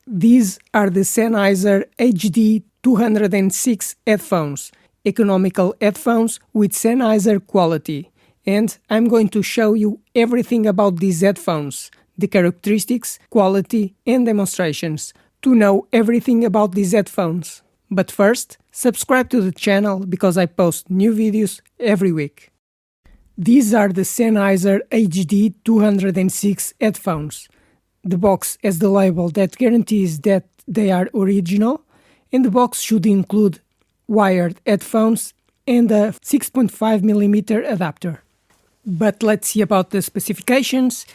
These are the Sennheiser HD206 headphones, economical headphones with Sennheiser quality. And I'm going to show you everything about these headphones, the characteristics, quality and demonstrations, to know everything about these headphones. But first, subscribe to the channel because I post new videos every week. These are the Sennheiser HD206 headphones. The box has the label that guarantees that they are original, and the box should include wired headphones and a 6.5mm adapter. But let's see about the specifications.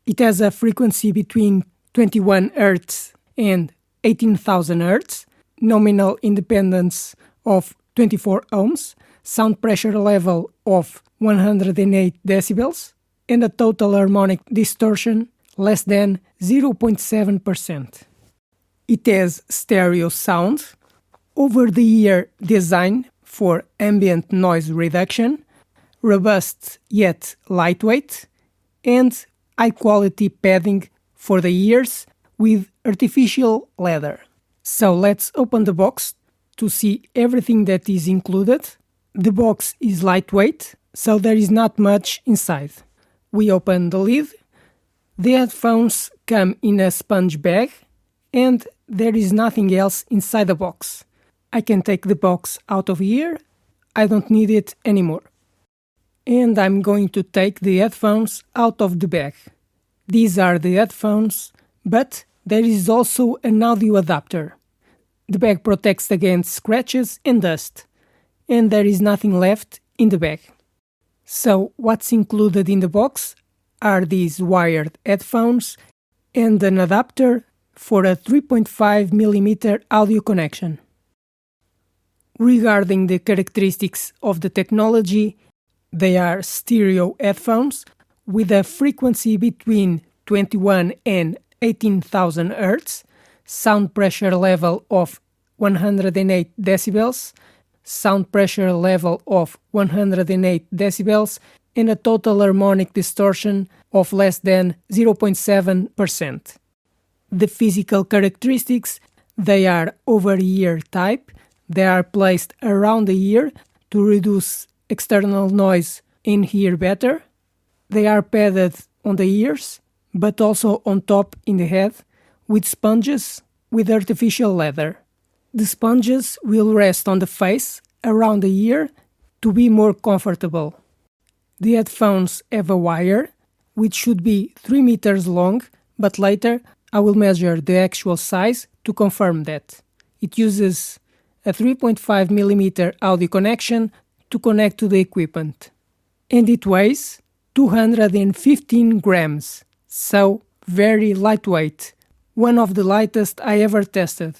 It has a frequency between 21 Hz and 18,000 Hz, nominal independence of 24 ohms, sound pressure level of 108 decibels, and a total harmonic distortion less than 0.7%. It has stereo sound, over-the-ear design for ambient noise reduction, robust yet lightweight, and high-quality padding for the ears with artificial leather. So let's open the box to see everything that is included. The box is lightweight, so there is not much inside. We open the lid. The headphones come in a sponge bag, and there is nothing else inside the box. I can take the box out of here. I don't need it anymore. And I'm going to take the headphones out of the bag. These are the headphones, but there is also an audio adapter. The bag protects against scratches and dust, and there is nothing left in the bag. So what's included in the box are these wired headphones and an adapter for a 3.5mm audio connection. Regarding the characteristics of the technology, they are stereo headphones with a frequency between 21 and 18,000 Hz, sound pressure level of 108 decibels, sound pressure level of 108 decibels, and a total harmonic distortion of less than 0.7%. The physical characteristics, they are over-ear type. They are placed around the ear to reduce external noise and hear better. They are padded on the ears, but also on top in the head, with sponges with artificial leather. The sponges will rest on the face around the ear to be more comfortable. The headphones have a wire, which should be 3 meters long, but later I will measure the actual size to confirm that. It uses a 3.5mm audio connection to connect to the equipment. And it weighs 215 grams, so very lightweight, one of the lightest I ever tested.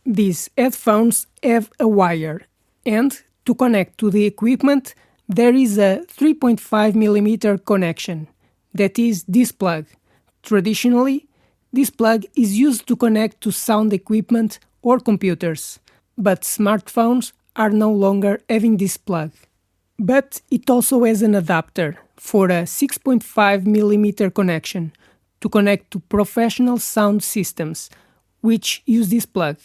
These headphones have a wire, and to connect to the equipment there is a 3.5mm connection, that is this plug. Traditionally, this plug is used to connect to sound equipment or computers, but smartphones are no longer having this plug. But it also has an adapter for a 6.5mm connection to connect to professional sound systems, which use this plug,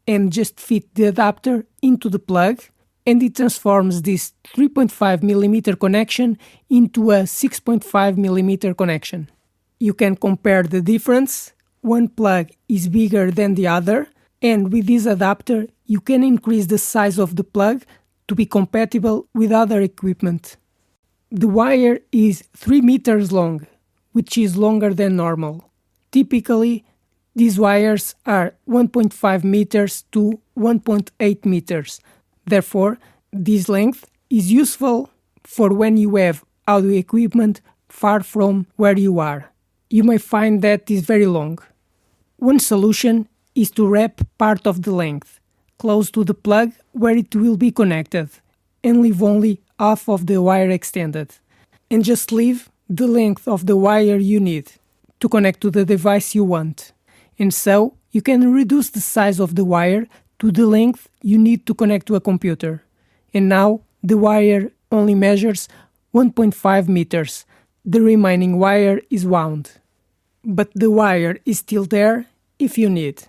and just fit the adapter into the plug, and it transforms this 3.5mm connection into a 6.5mm connection. You can compare the difference. One plug is bigger than the other, and with this adapter you can increase the size of the plug to be compatible with other equipment. The wire is 3 meters long, which is longer than normal. Typically, these wires are 1.5 meters to 1.8 meters. Therefore, this length is useful for when you have audio equipment far from where you are. You may find that is very long. One solution is to wrap part of the length close to the plug where it will be connected, and leave only half of the wire extended, and just leave the length of the wire you need to connect to the device you want. And so you can reduce the size of the wire to the length you need to connect to a computer. And now the wire only measures 1.5 meters. The remaining wire is wound. But the wire is still there if you need.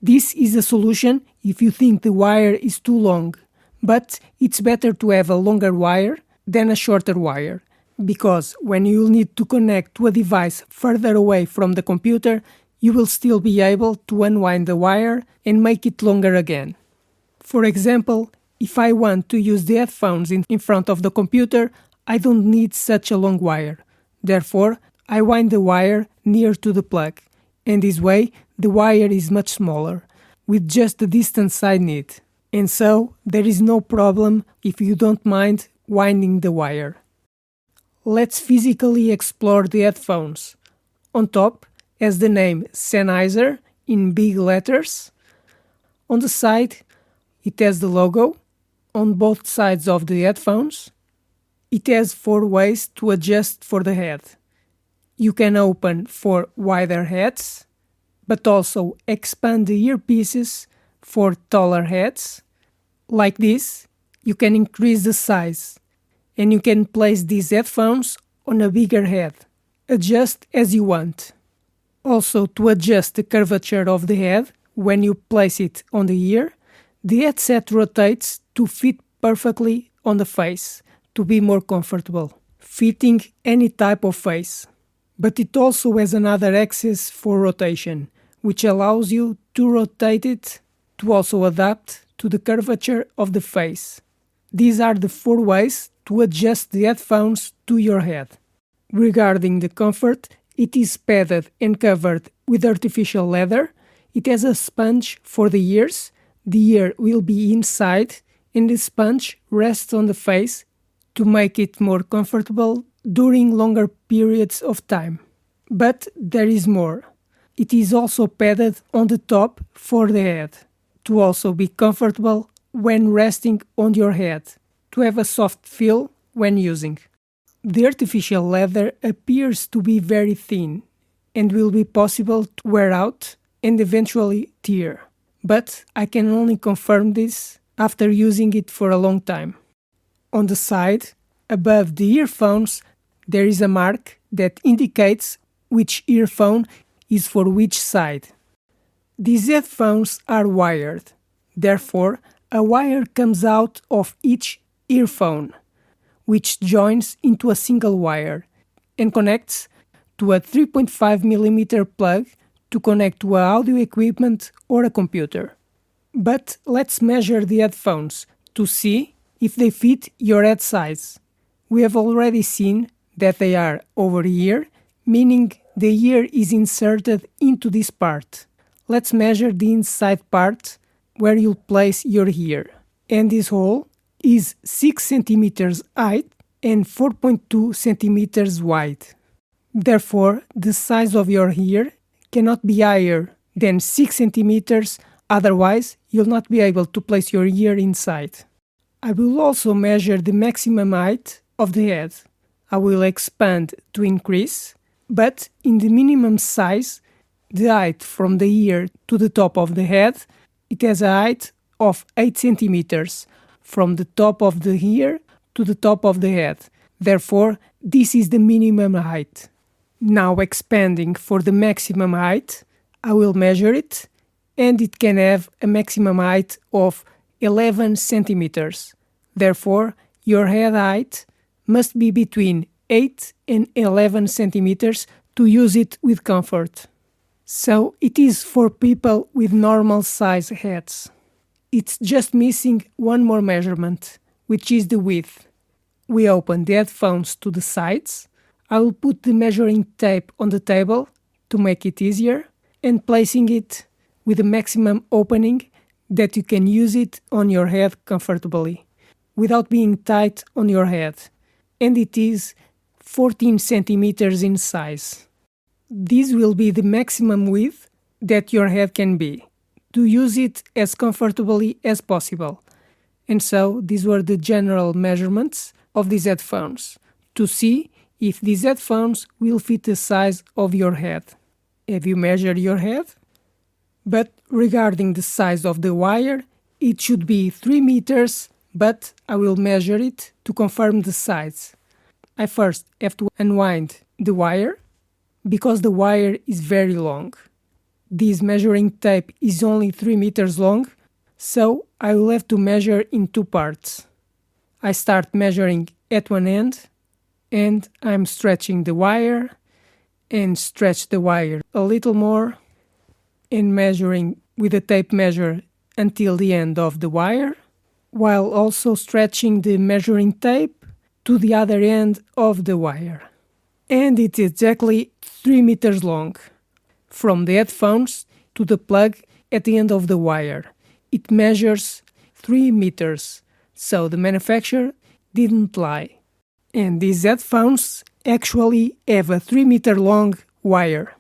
This is a solution if you think the wire is too long, but it's better to have a longer wire than a shorter wire, because when you'll need to connect to a device further away from the computer, you will still be able to unwind the wire and make it longer again. For example, if I want to use the headphones in front of the computer, I don't need such a long wire. Therefore, I wind the wire near to the plug, and this way the wire is much smaller, with just the distance I need. And so, there is no problem if you don't mind winding the wire. Let's physically explore the headphones. On top has the name Sennheiser in big letters. On the side, it has the logo. On both sides of the headphones, it has 4 ways to adjust for the head. You can open for wider heads, but also expand the earpieces for taller heads. Like this, you can increase the size, and you can place these headphones on a bigger head. Adjust as you want. Also, to adjust the curvature of the head when you place it on the ear, the headset rotates to fit perfectly on the face, to be more comfortable, fitting any type of face. But it also has another axis for rotation, which allows you to rotate it to also adapt to the curvature of the face. These are the 4 ways to adjust the headphones to your head. Regarding the comfort, it is padded and covered with artificial leather. It has a sponge for the ears. The ear will be inside, and the sponge rests on the face to make it more comfortable during longer periods of time. But there is more. It is also padded on the top for the head, to also be comfortable when resting on your head, to have a soft feel when using. The artificial leather appears to be very thin and will be possible to wear out and eventually tear. But I can only confirm this after using it for a long time. On the side, above the earphones, there is a mark that indicates which earphone is for which side. These headphones are wired. Therefore, a wire comes out of each earphone, which joins into a single wire and connects to a 3.5mm plug to connect to an audio equipment or a computer. But let's measure the headphones to see if they fit your head size. We have already seen that they are over ear, meaning the ear is inserted into this part. Let's measure the inside part where you'll place your ear. And this hole is 6 cm height and 4.2 cm wide. Therefore, the size of your ear cannot be higher than 6 cm, otherwise you'll not be able to place your ear inside. I will also measure the maximum height of the head. I will expand to increase, but in the minimum size, the height from the ear to the top of the head, it has a height of 8 cm from the top of the ear to the top of the head. Therefore, this is the minimum height. Now expanding for the maximum height, I will measure it, and it can have a maximum height of 11 centimeters. Therefore, your head height must be between 8 and 11 centimeters to use it with comfort. So it is for people with normal size heads. It's just missing one more measurement, which is the width. We open the headphones to the sides. I will put the measuring tape on the table to make it easier, and placing it with a maximum opening that you can use it on your head comfortably, without being tight on your head. And it is 14 centimeters in size. This will be the maximum width that your head can be, to use it as comfortably as possible. And so these were the general measurements of these headphones, to see if these headphones will fit the size of your head. Have you measured your head? But regarding the size of the wire, it should be 3 meters, but I will measure it to confirm the size. I first have to unwind the wire, because the wire is very long. this measuring tape is only 3 meters long, so I will have to measure in two parts. I start measuring at one end, and I'm stretching the wire, and stretch the wire a little more, and measuring with a tape measure until the end of the wire, while also stretching the measuring tape to the other end of the wire. And it's exactly 3 meters long, from the headphones to the plug at the end of the wire. It measures 3 meters, so the manufacturer didn't lie. And these headphones actually have a 3 meter long wire.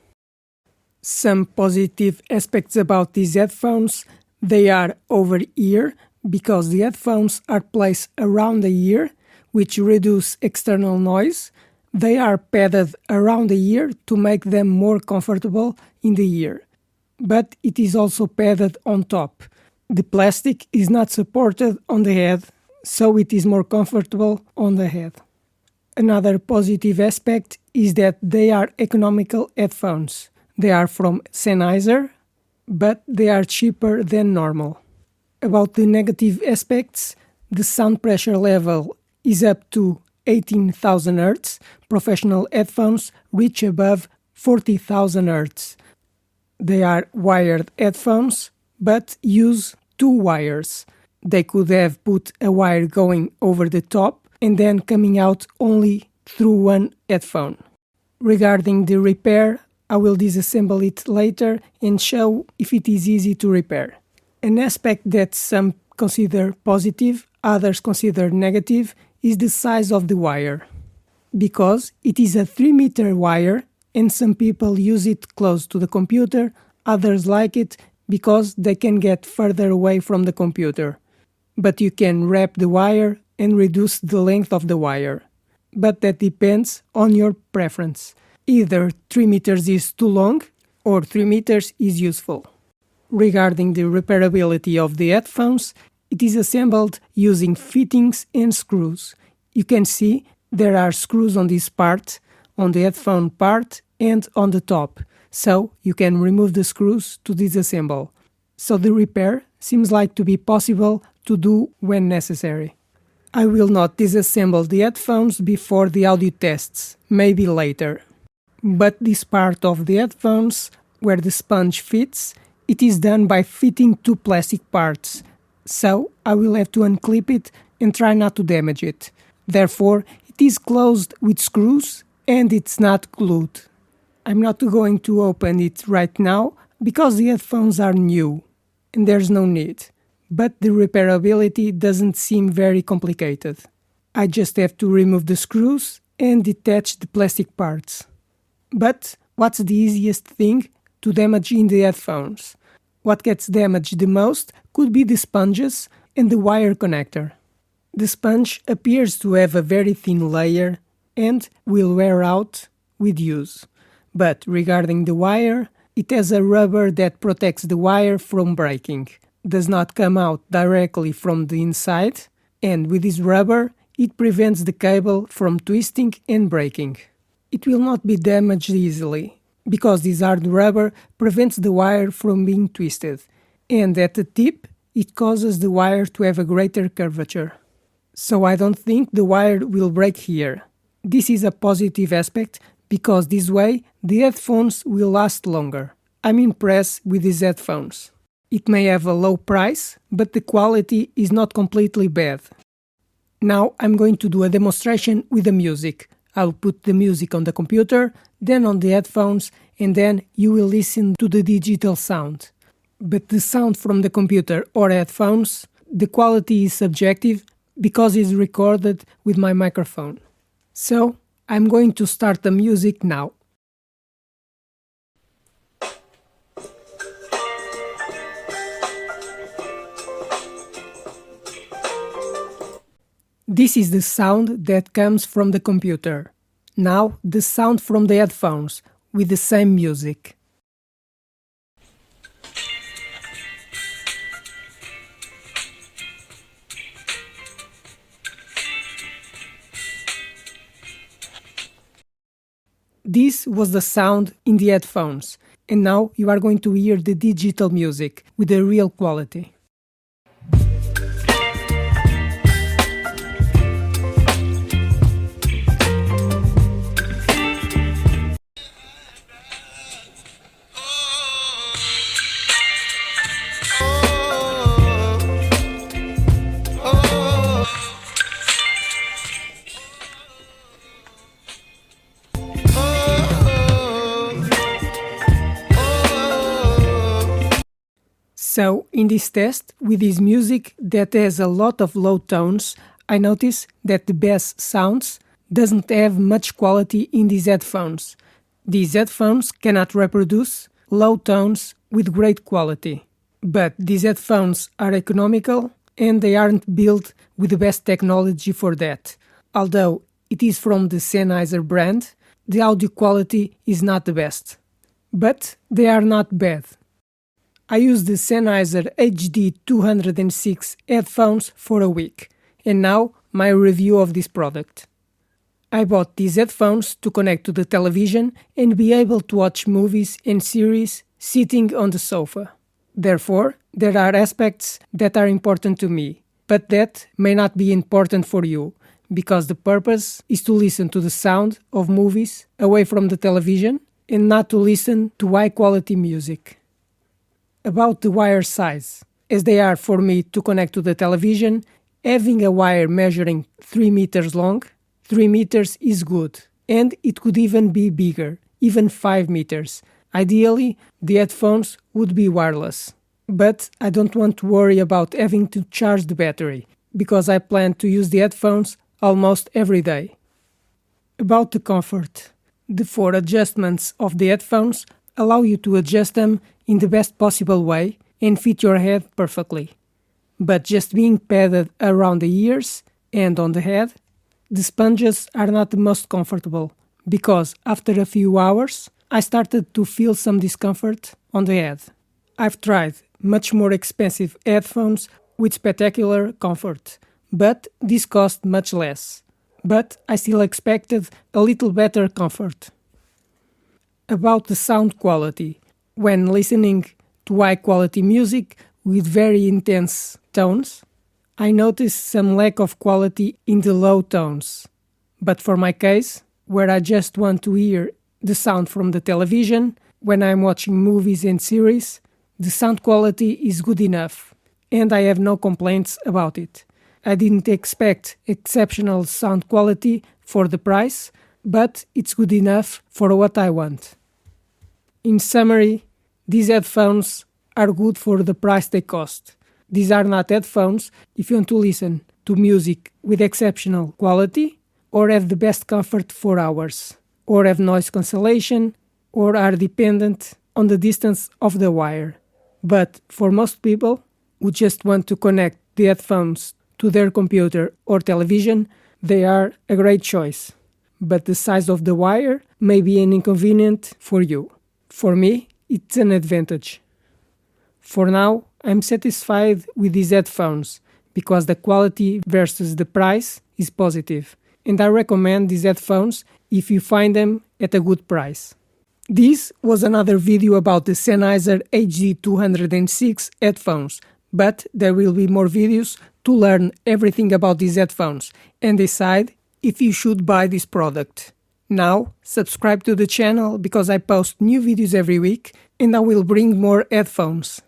Some positive aspects about these headphones: they are over-ear because the headphones are placed around the ear, which reduce external noise. They are padded around the ear to make them more comfortable in the ear. But it is also padded on top. The plastic is not supported on the head, so it is more comfortable on the head. Another positive aspect is that they are economical headphones. They are from Sennheiser, but they are cheaper than normal. About the negative aspects, the sound pressure level is up to 18,000 Hz. Professional headphones reach above 40,000 Hz. They are wired headphones, but use two wires. They could have put a wire going over the top and then coming out only through one headphone. Regarding the repair, I will disassemble it later and show if it is easy to repair. An aspect that some consider positive, others consider negative, is the size of the wire. Because it is a 3 meter wire and some people use it close to the computer, others like it because they can get further away from the computer. But you can wrap the wire and reduce the length of the wire. But that depends on your preference. Either 3 meters is too long or 3 meters is useful. Regarding the repairability of the headphones, it is assembled using fittings and screws. You can see there are screws on this part, on the headphone part and on the top, so you can remove the screws to disassemble. So the repair seems like to be possible to do when necessary. I will not disassemble the headphones before the audio tests, maybe later. But this part of the headphones, where the sponge fits, it is done by fitting two plastic parts, so I will have to unclip it and try not to damage it. Therefore, it is closed with screws and it's not glued. I'm not going to open it right now because the headphones are new and there's no need. But the repairability doesn't seem very complicated. I just have to remove the screws and detach the plastic parts. But what's the easiest thing to damage in the headphones? What gets damaged the most could be the sponges and the wire connector. The sponge appears to have a very thin layer and will wear out with use. But regarding the wire, it has a rubber that protects the wire from breaking. Does not come out directly from the inside, and with this rubber, it prevents the cable from twisting and breaking. It will not be damaged easily, because this hard rubber prevents the wire from being twisted, and at the tip, it causes the wire to have a greater curvature. So I don't think the wire will break here. This is a positive aspect, because this way the headphones will last longer. I'm impressed with these headphones. It may have a low price, but the quality is not completely bad. Now I'm going to do a demonstration with the music. I'll put the music on the computer, then on the headphones, and then you will listen to the digital sound. But the sound from the computer or headphones, the quality is subjective because it's recorded with my microphone. So I'm going to start the music now. This is the sound that comes from the computer. Now the sound from the headphones, with the same music. This was the sound in the headphones, And now you are going to hear the digital music with a real quality. So, in this test, with this music that has a lot of low tones, I notice that the bass sounds doesn't have much quality in these headphones. These headphones cannot reproduce low tones with great quality. But these headphones are economical and they aren't built with the best technology for that. Although it is from the Sennheiser brand, the audio quality is not the best. But they are not bad. I used the Sennheiser HD206 headphones for a week, and now my review of this product. I bought these headphones to connect to the television and be able to watch movies and series sitting on the sofa. Therefore, there are aspects that are important to me, but that may not be important for you, because the purpose is to listen to the sound of movies away from the television and not to listen to high-quality music. About the wire size, as they are for me to connect to the television, having a wire measuring 3 meters long, 3 meters is good, and it could even be bigger, even 5 meters. Ideally, the headphones would be wireless. But I don't want to worry about having to charge the battery, because I plan to use the headphones almost every day. About the comfort, the 4 adjustments of the headphones allow you to adjust them in the best possible way and fit your head perfectly. But just being padded around the ears and on the head, the sponges are not the most comfortable, because after a few hours I started to feel some discomfort on the head. I've tried much more expensive headphones with spectacular comfort, but this cost much less. But I still expected a little better comfort. About the sound quality, when listening to high-quality music with very intense tones, I notice some lack of quality in the low tones. But for my case, where I just want to hear the sound from the television, when I'm watching movies and series, the sound quality is good enough, and I have no complaints about it. I didn't expect exceptional sound quality for the price, but it's good enough for what I want. In summary, these headphones are good for the price they cost. These are not headphones if you want to listen to music with exceptional quality, or have the best comfort for hours, or have noise cancellation, or are dependent on the distance of the wire. But for most people who just want to connect the headphones to their computer or television, they are a great choice. But the size of the wire may be an inconvenience for you. For me, it's an advantage. For now, I'm satisfied with these headphones because the quality versus the price is positive, and I recommend these headphones if you find them at a good price. This was another video about the Sennheiser HD206 headphones, but there will be more videos to learn everything about these headphones and decide if you should buy this product. Now, subscribe to the channel because I post new videos every week and I will bring more headphones.